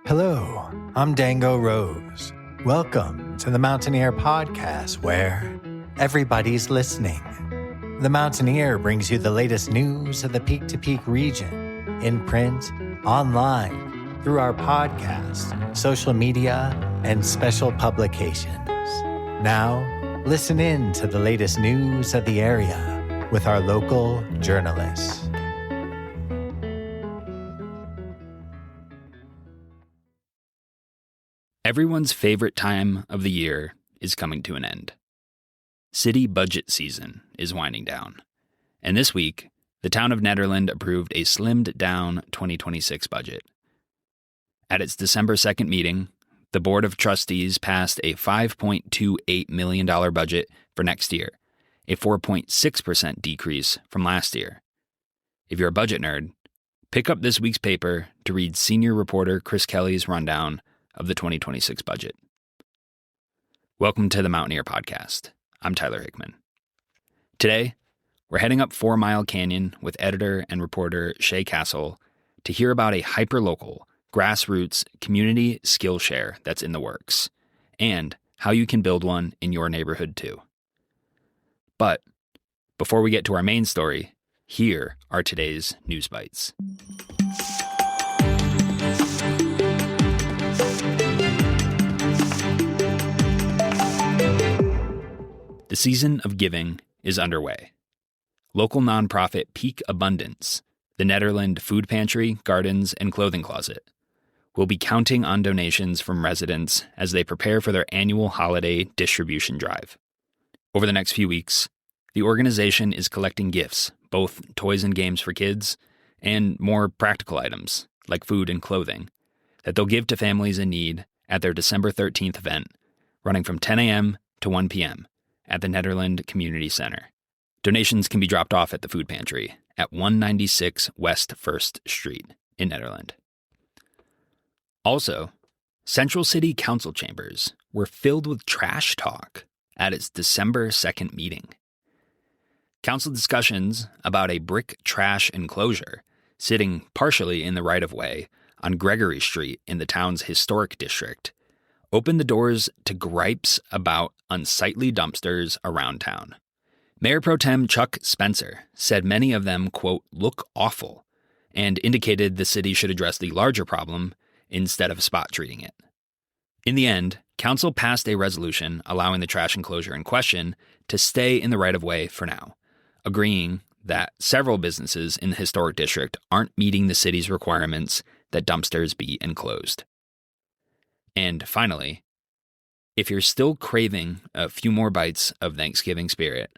Hello, I'm Dango Rose. Welcome to the Mountaineer Podcast, where everybody's listening. The Mountaineer brings you the latest news of the Peak to Peak region, in print, online, through our podcast, social media, and special publications. Now, listen in to the latest news of the area with our local journalists. Everyone's favorite time of the year is coming to an end. City budget season is winding down. And this week, the town of Nederland approved a slimmed-down 2026 budget. At its December 2nd meeting, the Board of Trustees passed a $5.28 million budget for next year, a 4.6% decrease from last year. If you're a budget nerd, pick up this week's paper to read senior reporter Chris Kelly's rundown of the 2026 budget. Welcome to the Mountaineer Podcast. I'm Tyler Hickman. Today, we're heading up Fourmile Canyon with editor and reporter Shay Castle to hear about a hyperlocal, grassroots community Skillshare that's in the works, and how you can build one in your neighborhood too. But before we get to our main story, here are today's news bites. The season of giving is underway. Local nonprofit Peak Abundance, the Nederland Food Pantry, Gardens, and Clothing Closet, will be counting on donations from residents as they prepare for their annual holiday distribution drive. Over the next few weeks, the organization is collecting gifts, both toys and games for kids, and more practical items, like food and clothing, that they'll give to families in need at their December 13th event, running from 10 a.m. to 1 p.m. at the Nederland Community Center. Donations can be dropped off at the food pantry at 196 West 1st Street in Nederland. Also, Central City Council chambers were filled with trash talk at its December 2nd meeting. Council discussions about a brick trash enclosure sitting partially in the right-of-way on Gregory Street in the town's historic district opened the doors to gripes about unsightly dumpsters around town. Mayor Pro Tem Chuck Spencer said many of them, quote, look awful, and indicated the city should address the larger problem instead of spot treating it. In the end, council passed a resolution allowing the trash enclosure in question to stay in the right-of-way for now, agreeing that several businesses in the historic district aren't meeting the city's requirements that dumpsters be enclosed. And finally, if you're still craving a few more bites of Thanksgiving spirit,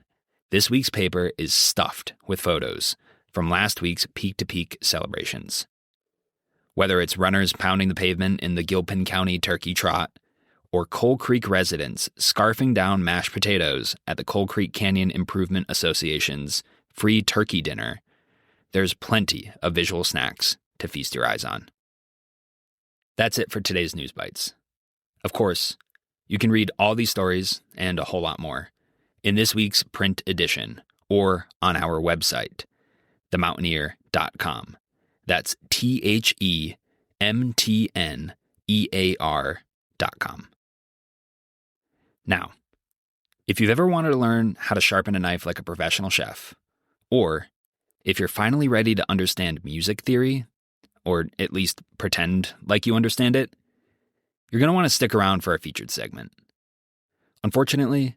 this week's paper is stuffed with photos from last week's Peak to Peak celebrations. Whether it's runners pounding the pavement in the Gilpin County Turkey Trot, or Coal Creek residents scarfing down mashed potatoes at the Coal Creek Canyon Improvement Association's free turkey dinner, there's plenty of visual snacks to feast your eyes on. That's it for today's News Bites. Of course, you can read all these stories and a whole lot more in this week's print edition or on our website, themountaineer.com. That's THEMTNEAR.com. Now, if you've ever wanted to learn how to sharpen a knife like a professional chef, or if you're finally ready to understand music theory, or at least pretend like you understand it, you're going to want to stick around for our featured segment. Unfortunately,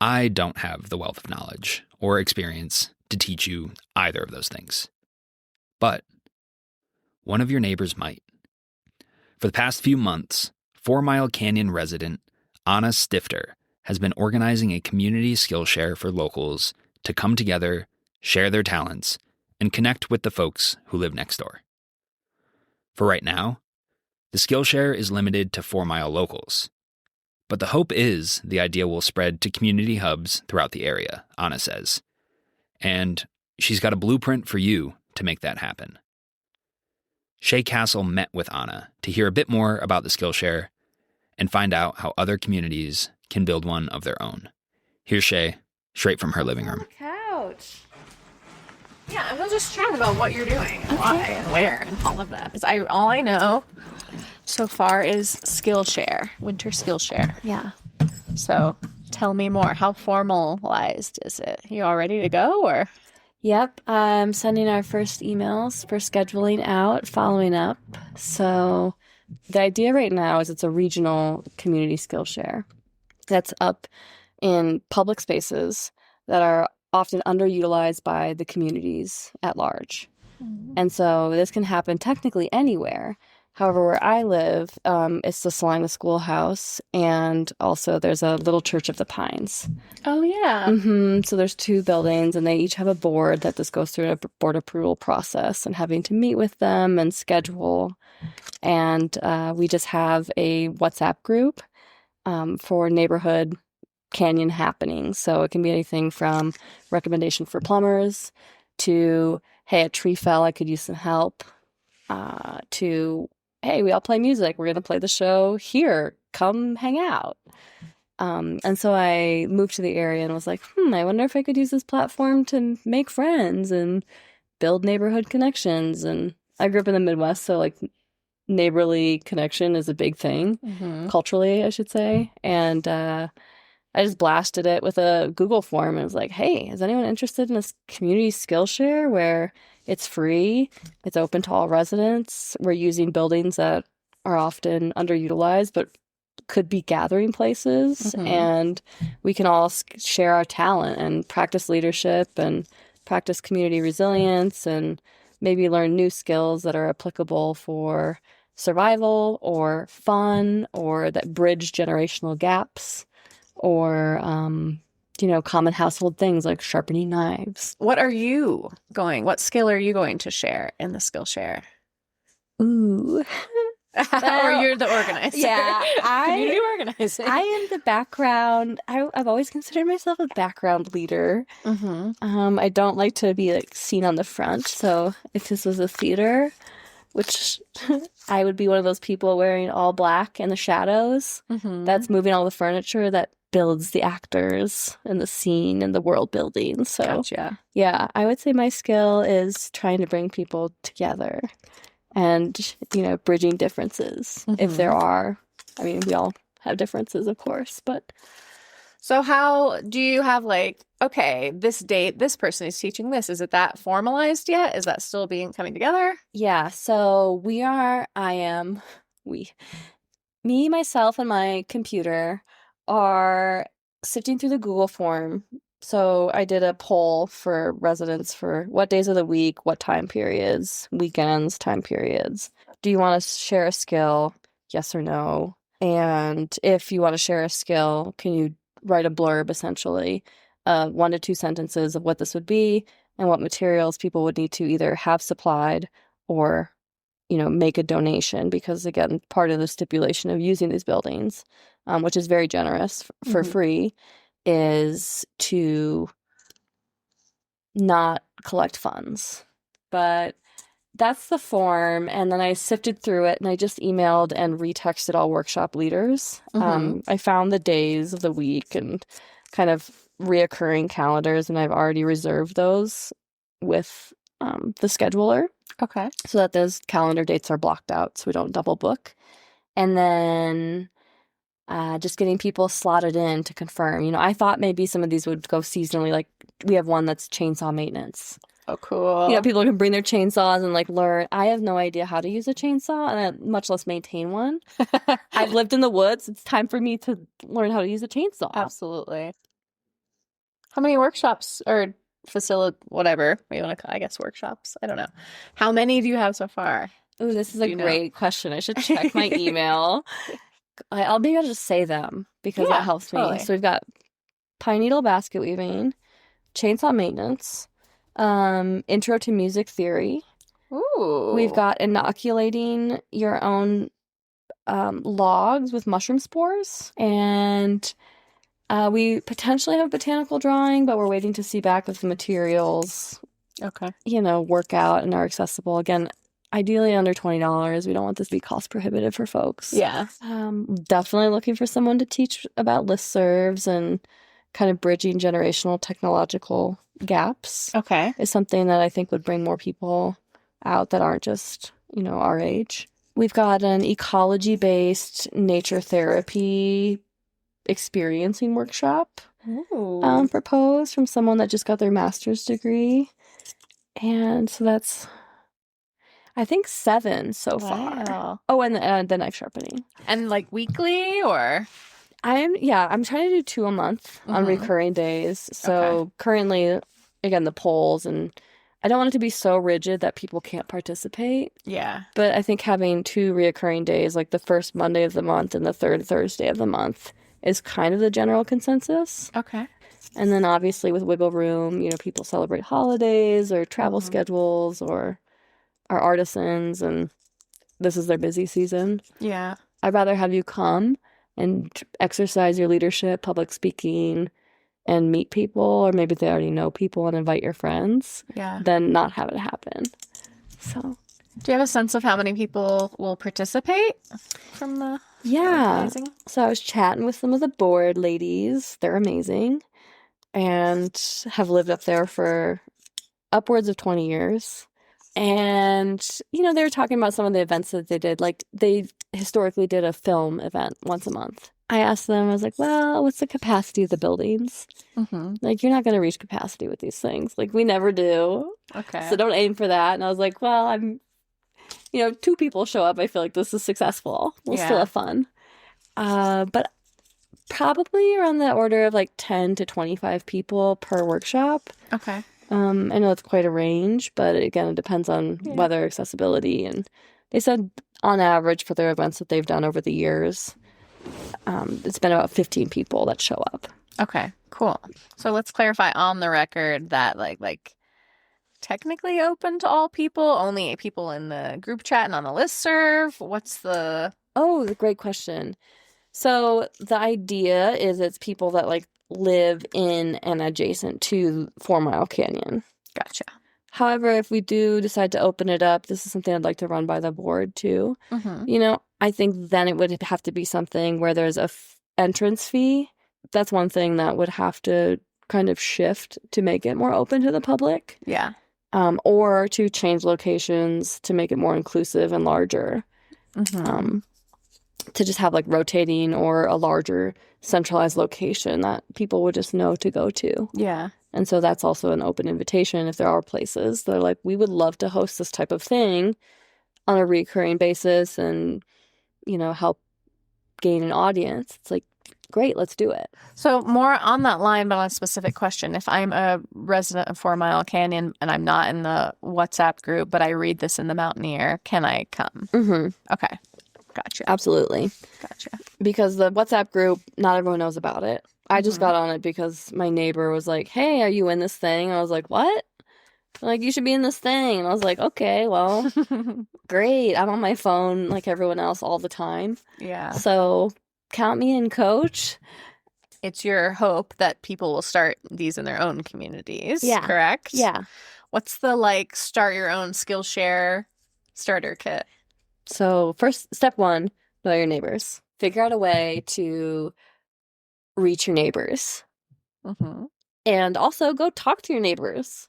I don't have the wealth of knowledge or experience to teach you either of those things. But one of your neighbors might. For the past few months, Fourmile Canyon resident Anna Stifter has been organizing a community Skillshare for locals to come together, share their talents, and connect with the folks who live next door. For right now, the Skillshare is limited to Fourmile locals. But the hope is the idea will spread to community hubs throughout the area, Anna says. And she's got a blueprint for you to make that happen. Shay Castle met with Anna to hear a bit more about the Skillshare and find out how other communities can build one of their own. Here's Shay, straight from her living room. Couch. Yeah, I'm gonna just chat about what you're doing, and why, and where, and all of that. Because all I know so far is Skillshare, Winter Skillshare. Yeah. So tell me more. How formalized is it? You all ready to go, or? Yep. I'm sending our first emails for scheduling out, following up. So the idea right now is it's a regional community Skillshare that's up in public spaces that are often underutilized by the communities at large. And so this can happen technically anywhere. However, where I live, it's the Salina Schoolhouse, and also there's a Little Church of the Pines. Oh, yeah. So there's 2 buildings, and they each have a board that this goes through a board approval process, and having to meet with them and schedule. And we just have a WhatsApp group for neighborhood canyon happenings. So it can be anything from recommendation for plumbers to, hey, a tree fell, I could use some help, to, hey, we all play music, we're going to play the show here, come hang out. And so I moved to the area and was like, I wonder if I could use this platform to make friends and build neighborhood connections. And I grew up in the Midwest, so like neighborly connection is a big thing, culturally, I should say. And I just blasted it with a Google form and was like, hey, is anyone interested in this community Skillshare where it's free, it's open to all residents, we're using buildings that are often underutilized but could be gathering places, and we can all share our talent and practice leadership and practice community resilience and maybe learn new skills that are applicable for survival or fun or that bridge generational gaps or, common household things like sharpening knives. What skill are you going to share in the Skillshare? Ooh. Or you're the organizer. Yeah. Community organizing. I am the background. I've always considered myself a background leader. I don't like to be like seen on the front. So if this was a theater, which I would be one of those people wearing all black in the shadows, that's moving all the furniture that builds the actors and the scene and the world building. So Gotcha. yeah, I would say my skill is trying to bring people together and, bridging differences if there are. I mean, we all have differences, of course, but. So how do you have okay, this date, this person is teaching this. Is it that formalized yet? Is that still coming together? Yeah, so me, myself, and my computer are sifting through the Google form. So I did a poll for residents for what days of the week, what time periods, weekends, time periods. Do you want to share a skill? Yes or no? And if you want to share a skill, can you write a blurb, essentially, 1 to 2 sentences of what this would be and what materials people would need to either have supplied or, make a donation. Because, again, part of the stipulation of using these buildings, which is very generous for free, is to not collect funds. But that's the form. And then I sifted through it and I just emailed and retexted all workshop leaders. I found the days of the week and kind of reoccurring calendars, and I've already reserved those with the scheduler. Okay. So that those calendar dates are blocked out so we don't double book. And then just getting people slotted in to confirm. I thought maybe some of these would go seasonally. Like we have one that's chainsaw maintenance. Oh, cool. People can bring their chainsaws and learn. I have no idea how to use a chainsaw, and much less maintain one. I've lived in the woods. It's time for me to learn how to use a chainsaw. Absolutely. How many workshops or whatever you want to call, I guess, workshops? I don't know. How many do you have so far? Ooh, this is a great question. I should check my email. I'll just say them because that helps me. Totally. So we've got pine needle basket weaving, chainsaw maintenance, intro to music theory. Ooh. We've got inoculating your own logs with mushroom spores, and we potentially have botanical drawing, but we're waiting to see back if the materials, work out and are accessible. Again, ideally under $20. We don't want this to be cost prohibitive for folks. Yeah. Definitely looking for someone to teach about listservs and kind of bridging generational technological gaps. Okay. Is something that I think would bring more people out that aren't just, our age. We've got an ecology-based nature therapy experiencing workshop proposed from someone that just got their master's degree. And so that's, I think, 7 so far. Oh, and the knife sharpening. And like weekly or? I'm trying to do 2 a month on recurring days. So currently, again, the polls, and I don't want it to be so rigid that people can't participate. Yeah. But I think having 2 reoccurring days, like the first Monday of the month and the third Thursday of the month, is kind of the general consensus. Okay. And then obviously with wiggle room, people celebrate holidays or travel schedules or are artisans, and this is their busy season. Yeah. I'd rather have you come and exercise your leadership, public speaking, and meet people, or maybe they already know people and invite your friends, than not have it happen. So, do you have a sense of how many people will participate from the organizing? So I was chatting with some of the board ladies. They're amazing and have lived up there for upwards of 20 years. And, they were talking about some of the events that they did. Like, they historically did a film event once a month. I asked them, I was like, well, what's the capacity of the buildings? Like, you're not going to reach capacity with these things. Like, we never do. Okay. So don't aim for that. And I was like, well, I'm, 2 people show up. I feel like this is successful. We'll still have fun. But probably around the order of like 10 to 25 people per workshop. Okay. I know it's quite a range, but again, it depends on weather, accessibility, and they said on average for their events that they've done over the years, it's been about 15 people that show up. Okay, cool. So let's clarify on the record that like technically open to all people, only people in the group chat and on the listserv. What's the... Oh, great question. So the idea is it's people that like live in and adjacent to Fourmile Canyon. Gotcha. However, if we do decide to open it up, this is something I'd like to run by the board too. I think then it would have to be something where there's a entrance fee. That's one thing that would have to kind of shift to make it more open to the public. Yeah. Or to change locations to make it more inclusive and larger. To just have like rotating or a larger centralized location that people would just know to go to. Yeah. And so that's also an open invitation if there are places that are like, we would love to host this type of thing on a recurring basis and, help gain an audience. It's like, great, let's do it. So more on that line, but on a specific question. If I'm a resident of Fourmile Canyon and I'm not in the WhatsApp group, but I read this in the Mountaineer, can I come? Okay. Gotcha. Absolutely. Gotcha. Because the WhatsApp group, not everyone knows about it. I just got on it because my neighbor was like, hey, are you in this thing? And I was like, what? Like, you should be in this thing. And I was like, okay, well, great. I'm on my phone like everyone else all the time. Yeah. So count me in, coach. It's your hope that people will start these in their own communities, Yeah. correct? Yeah. What's the, start your own Skillshare starter kit? So first, step 1, know your neighbors. Figure out a way to reach your neighbors. And also go talk to your neighbors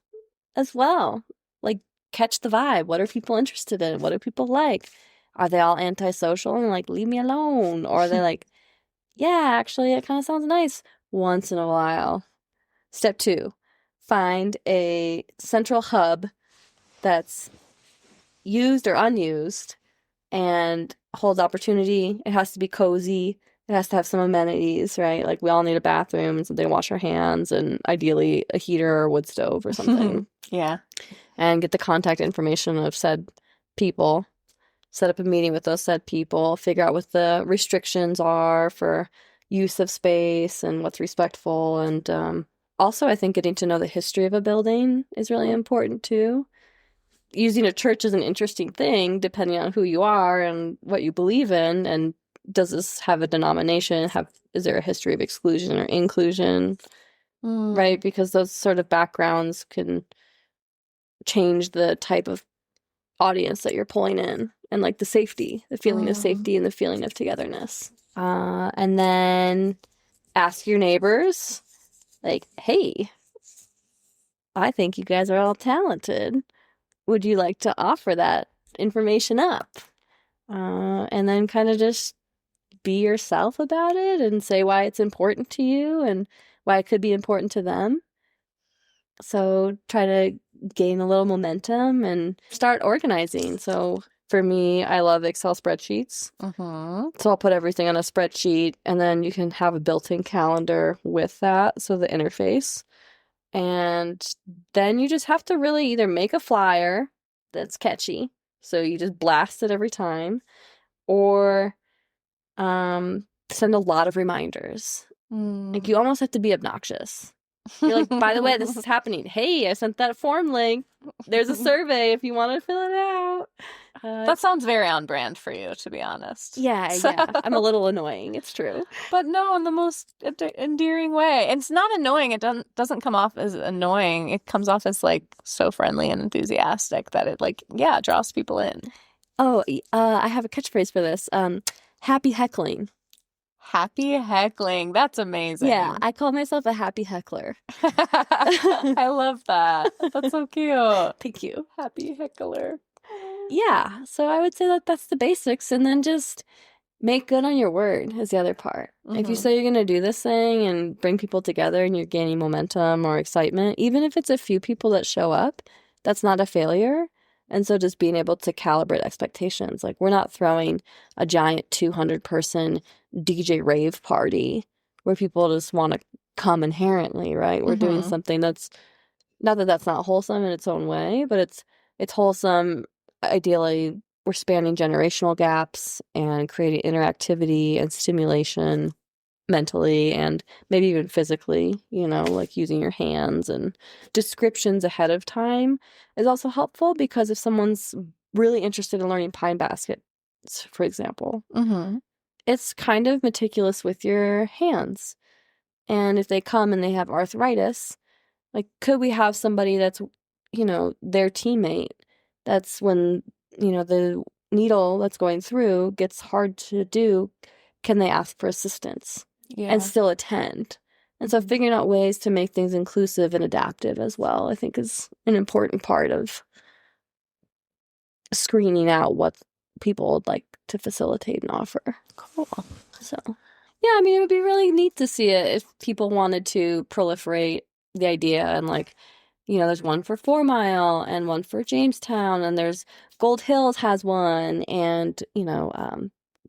as well. Like, catch the vibe. What are people interested in? What do people like? Are they all antisocial and like, leave me alone? Or are they like, yeah, actually, it kind of sounds nice once in a while? Step 2, find a central hub that's used or unused and holds opportunity. It has to be cozy. It has to have some amenities, right? Like, we all need a bathroom and something to wash our hands, and ideally a heater or wood stove or something. Yeah. And get the contact information of said people. Set up a meeting with those said people. Figure out what the restrictions are for use of space and what's respectful. And also, I think getting to know the history of a building is really important too. Using a church is an interesting thing depending on who you are and what you believe in, and does this have a denomination? Is there a history of exclusion or inclusion? Right? Because those sort of backgrounds can change the type of audience that you're pulling in, and like the safety, the feeling of safety and the feeling of togetherness. And then ask your neighbors, like, hey, I think you guys are all talented. Would you like to offer that information up? And then kind of just be yourself about it and say why it's important to you and why it could be important to them. So try to gain a little momentum and start organizing. So for me, I love Excel spreadsheets. So I'll put everything on a spreadsheet, and then you can have a built-in calendar with that, so the interface. And then you just have to really either make a flyer that's catchy, so you just blast it every time, or send a lot of reminders. Like, you almost have to be obnoxious. You're like, by the way, this is happening. Hey, I sent that form link. There's a survey if you want to fill it out. That sounds very on brand for you, to be honest. Yeah. I'm a little annoying. It's true. But no, in the most endearing way. It's not annoying. It doesn't come off as annoying. It comes off as like so friendly and enthusiastic that it draws people in. Oh, I have a catchphrase for this. Happy heckling. Happy heckling. That's amazing. Yeah, I call myself a happy heckler. I love that. That's so cute. Thank you. Happy heckler. Yeah, so I would say that that's the basics, and then just make good on your word is the other part. If you say you're going to do this thing and bring people together and you're gaining momentum or excitement, even if it's a few people that show up, that's not a failure. And so just being able to calibrate expectations. Like, we're not throwing a giant 200-person DJ rave party where people just want to come inherently, right? We're doing something that's not wholesome in its own way, but it's wholesome. Ideally, we're spanning generational gaps and creating interactivity and stimulation mentally and maybe even physically, like using your hands, and descriptions ahead of time is also helpful, because if someone's really interested in learning pine baskets, for example, it's kind of meticulous with your hands. And if they come and they have arthritis, like, could we have somebody that's, their teammate, that's when, the needle that's going through gets hard to do, can they ask for assistance? And still attend. And so figuring out ways to make things inclusive and adaptive as well, I think, is an important part of screening out what people would like to facilitate and offer. Cool. So, yeah, I mean, it would be really neat to see it if people wanted to proliferate the idea. And there's one for Fourmile and one for Jamestown, and there's Gold Hills has one. And,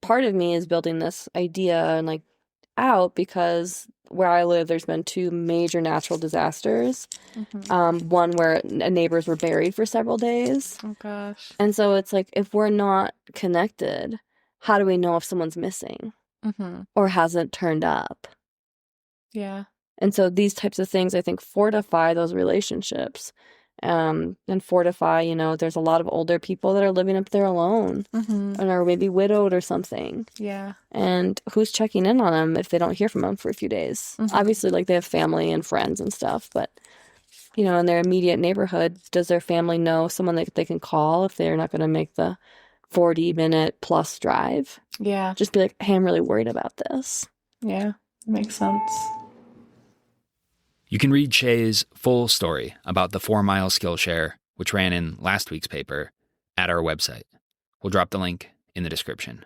part of me is building this idea and out because where I live, there's been 2 major natural disasters. One where neighbors were buried for several days. Oh, gosh. And so it's like, if we're not connected, how do we know if someone's missing or hasn't turned up? Yeah. And so these types of things, I think, fortify those relationships. And fortify, there's a lot of older people that are living up there alone and are maybe widowed or something. Yeah. And who's checking in on them if they don't hear from them for a few days? Obviously, they have family and friends and stuff, but, in their immediate neighborhood, does their family know someone that they can call if they're not going to make the 40-minute plus drive? Yeah. Just be like, hey, I'm really worried about this. Yeah. Makes sense. You can read Shay's full story about the 4 Mile Skillshare, which ran in last week's paper, at our website. We'll drop the link in the description.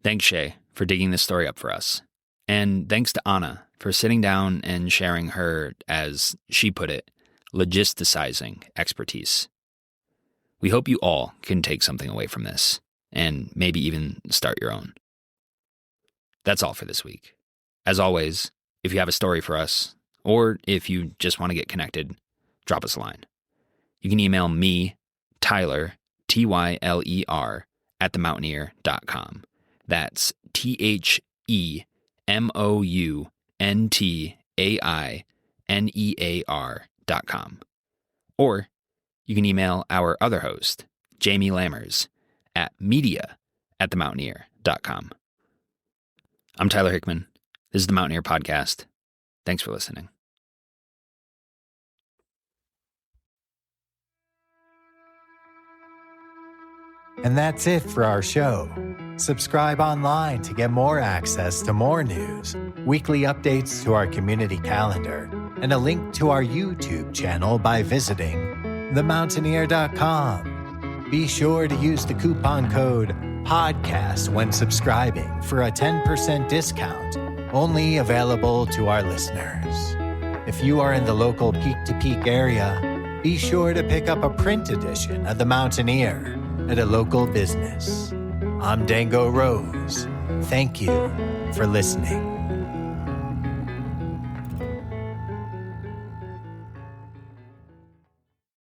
Thanks, Shay, for digging this story up for us. And thanks to Anna for sitting down and sharing her, as she put it, logisticizing expertise. We hope you all can take something away from this, and maybe even start your own. That's all for this week. As always, if you have a story for us, or if you just want to get connected, drop us a line. You can email me, Tyler, Tyler, @themountaineer.com. That's TheMounTaineer.com. Or you can email our other host, Jamie Lammers, at media@themountaineer.com. I'm Tyler Hickman. This is the Mountaineer Podcast. Thanks for listening. And that's it for our show. Subscribe online to get more access to more news, weekly updates to our community calendar, and a link to our YouTube channel by visiting themountaineer.com. Be sure to use the coupon code PODCAST when subscribing for a 10% discount, only available to our listeners. If you are in the local Peak to Peak area, be sure to pick up a print edition of The Mountaineer at a local business. I'm Dango Rose. Thank you for listening.